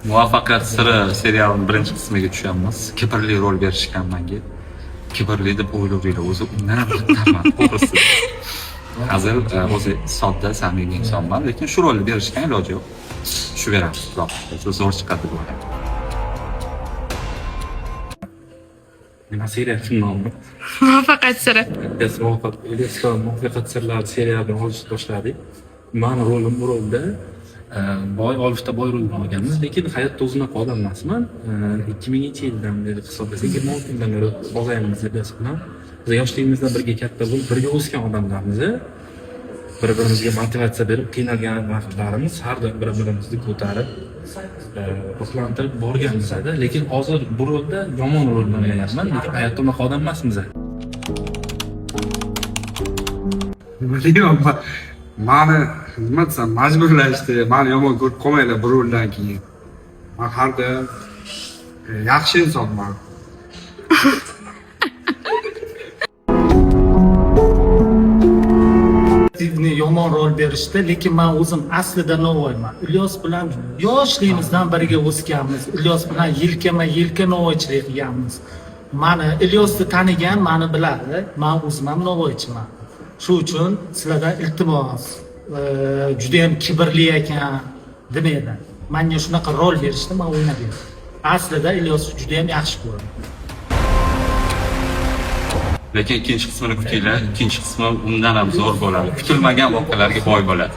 Muvaffaqiyat siri serialining birinchi qismiga tushamiz. Kibrli rol berishgan menga. Kibrli deb o'ylayveringlar, o'zi undan ham bittaman, to'g'risi. Hazil o'zi sodda, samimiy insonman, lekin shu rolni berishgan iloji yo'q. Shu beramiz, xudo zo'r chiqadi bu. Nima serial nomi? Muvaffaqiyat siri. Biz muvaffaqiyat sirlari serialini olishni boshladik. Mani rolim bu rolda boy olishda boy rolni olganmiz, lekin hayotda o'zimga odam emasman. 2000-yildan beri hisoblasak 26 yildan beri bog'aymiz biz bilan. Biz yoshligimizdan birga katta bo'lib, birga o'sgan odamlarmiz. Bir-birimizga motivatsiya berib, qiynalgan vaqtlarimiz har doim bir-birimizni ko'tarib, ruhlantirib borganmiz. Lekin hozir bu rolda yomon rolni o'ynayapman, lekin hayotda unaqa odam emasmiz. Bilmayman, mani nima desam, majburlashdi, mani yomon ko'rib qolmanglar bu roldan keyin. Men har doim yaxshi insonman. Yomon rol berishdi, lekin men o'zim aslida Novoyman. Ilyos bilan yoshligimizdan birga o'sganmiz. Ilyos bilan yelkama-yelka Novoychilik qilganmiz. Mani Ilyosni tanigan mani biladi. Men o'zim ham Novoychiman. Shu uchun sizlardan iltimos, juda ham kibrli ekan demaydi. Menga shunaqa rol berishdi, men o'ynab berdim. Aslida Ilyos juda ham yaxshi ko'radi. Lekin ikkinchi qismini kutinglar. Ikkinchi qismi undan ham zo'r bo'ladi. Kutilmagan voqealarga boy bo'ladi.